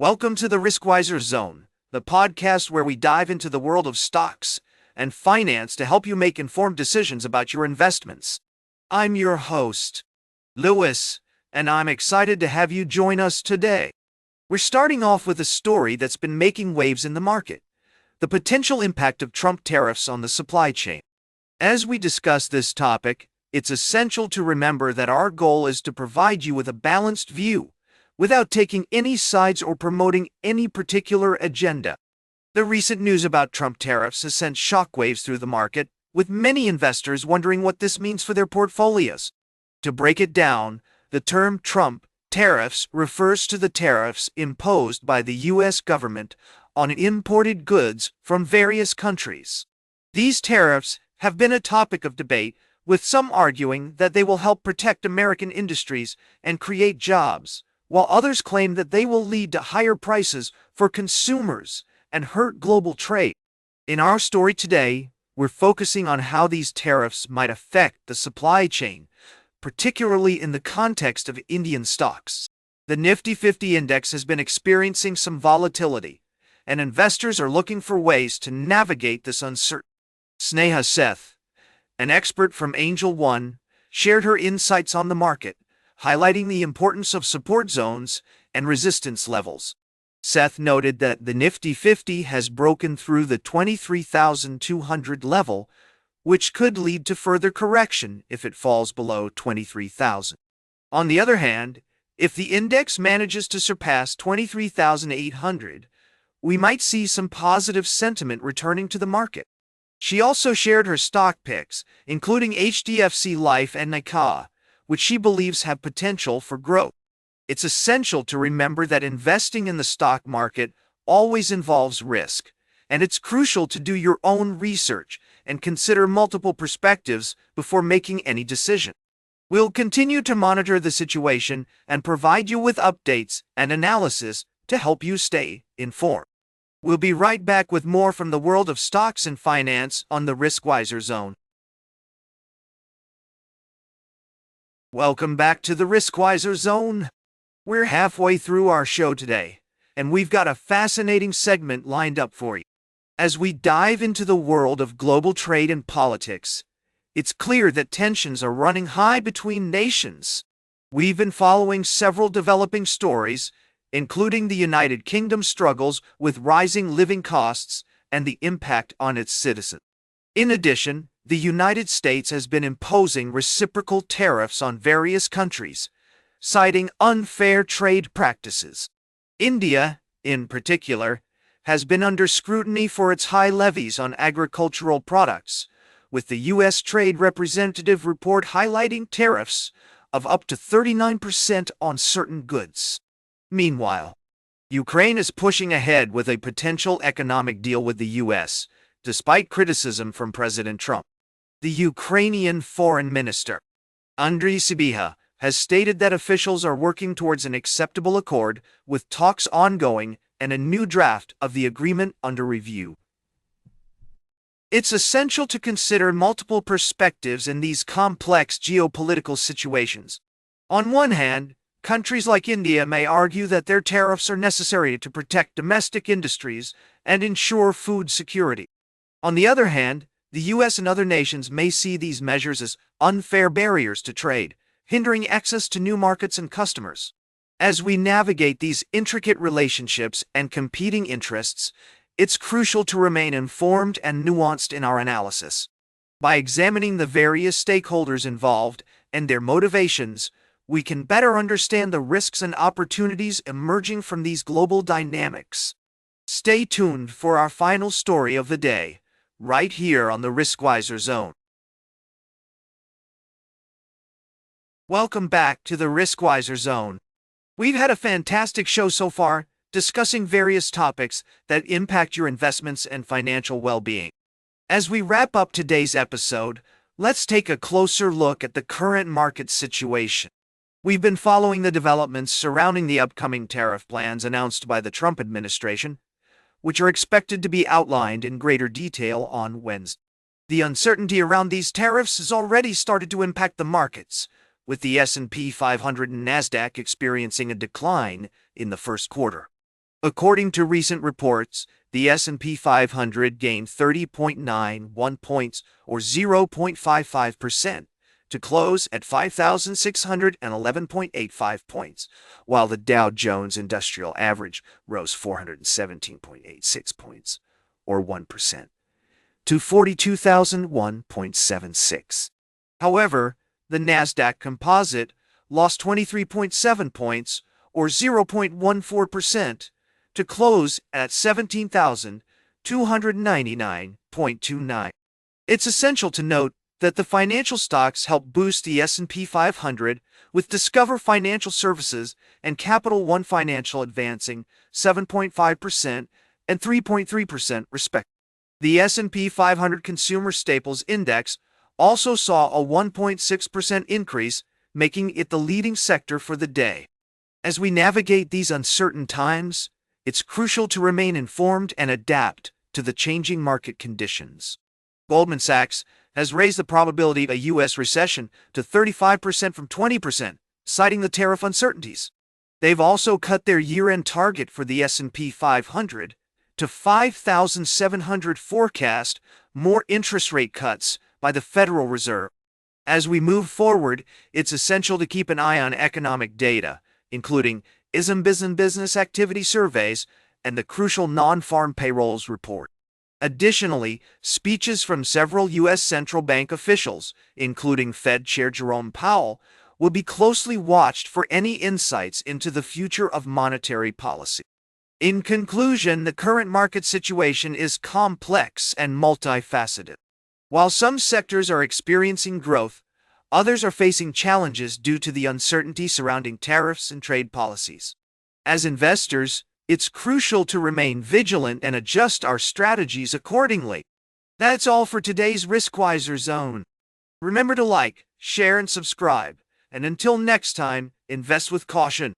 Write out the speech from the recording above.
Welcome to the Riskwiser Zone, the podcast where we dive into the world of stocks and finance to help you make informed decisions about your investments. I'm your host, Lewis, and I'm excited to have you join us today. We're starting off with a story that's been making waves in the market: the potential impact of Trump tariffs on the supply chain. As we discuss this topic, it's essential to remember that our goal is to provide you with a balanced view without taking any sides or promoting any particular agenda. The recent news about Trump tariffs has sent shockwaves through the market, with many investors wondering what this means for their portfolios. To break it down, the term Trump tariffs refers to the tariffs imposed by the U.S. government on imported goods from various countries. These tariffs have been a topic of debate, with some arguing that they will help protect American industries and create jobs, while others claim that they will lead to higher prices for consumers and hurt global trade. In our story today, we're focusing on how these tariffs might affect the supply chain, particularly in the context of Indian stocks. The Nifty 50 index has been experiencing some volatility, and investors are looking for ways to navigate this uncertainty. Sneha Seth, an expert from Angel One, shared her insights on the market, highlighting the importance of support zones and resistance levels. Seth noted that the Nifty 50 has broken through the 23,200 level, which could lead to further correction if it falls below 23,000. On the other hand, if the index manages to surpass 23,800, we might see some positive sentiment returning to the market. She also shared her stock picks, including HDFC Life and Nika, which she believes have potential for growth. It's essential to remember that investing in the stock market always involves risk, and it's crucial to do your own research and consider multiple perspectives before making any decision. We'll continue to monitor the situation and provide you with updates and analysis to help you stay informed. We'll be right back with more from the world of stocks and finance on the Riskwiser Zone. Welcome back to the Riskwiser Zone. We're halfway through our show today, and we've got a fascinating segment lined up for you. As we dive into the world of global trade and politics, it's clear that tensions are running high between nations. We've been following several developing stories, including the United Kingdom's struggles with rising living costs and the impact on its citizens. In addition, the United States has been imposing reciprocal tariffs on various countries, citing unfair trade practices. India, in particular, has been under scrutiny for its high levies on agricultural products, with the U.S. Trade Representative report highlighting tariffs of up to 39% on certain goods. Meanwhile, Ukraine is pushing ahead with a potential economic deal with the U.S., despite criticism from President Trump. The Ukrainian Foreign Minister, Andriy Sybiha, has stated that officials are working towards an acceptable accord, with talks ongoing and a new draft of the agreement under review. It's essential to consider multiple perspectives in these complex geopolitical situations. On one hand, countries like India may argue that their tariffs are necessary to protect domestic industries and ensure food security. On the other hand, the U.S. and other nations may see these measures as unfair barriers to trade, hindering access to new markets and customers. As we navigate these intricate relationships and competing interests, it's crucial to remain informed and nuanced in our analysis. By examining the various stakeholders involved and their motivations, we can better understand the risks and opportunities emerging from these global dynamics. Stay tuned for our final story of the day, right here on the Riskwiser Zone. Welcome back to the Riskwiser Zone. We've had a fantastic show so far, discussing various topics that impact your investments and financial well-being. As we wrap up today's episode, let's take a closer look at the current market situation. We've been following the developments surrounding the upcoming tariff plans announced by the Trump administration, which are expected to be outlined in greater detail on Wednesday. The uncertainty around these tariffs has already started to impact the markets, with the S&P 500 and Nasdaq experiencing a decline in the first quarter. According to recent reports, the S&P 500 gained 30.91 points or 0.55% to close at 5,611.85 points, while the Dow Jones Industrial Average rose 417.86 points or 1% to 42,001.76. However, the Nasdaq Composite lost 23.7 points or 0.14% to close at 17,299.29. It's essential to note that the financial stocks help boost the S&P 500, with Discover Financial Services and Capital One Financial advancing 7.5% and 3.3% respectively. The S&P 500 Consumer Staples Index also saw a 1.6% increase, making it the leading sector for the day. As we navigate these uncertain times, it's crucial to remain informed and adapt to the changing market conditions. Goldman Sachs has raised the probability of a U.S. recession to 35% from 20%, citing the tariff uncertainties. They've also cut their year-end target for the S&P 500 to 5,700, forecast more interest rate cuts by the Federal Reserve. As we move forward, it's essential to keep an eye on economic data, including business activity surveys and the crucial non-farm payrolls report. Additionally, speeches from several U.S. central bank officials, including Fed Chair Jerome Powell, will be closely watched for any insights into the future of monetary policy. In conclusion, the current market situation is complex and multifaceted. While some sectors are experiencing growth, others are facing challenges due to the uncertainty surrounding tariffs and trade policies. As investors, it's crucial to remain vigilant and adjust our strategies accordingly. That's all for today's Riskwiser Zone. Remember to like, share, and subscribe. And until next time, invest with caution.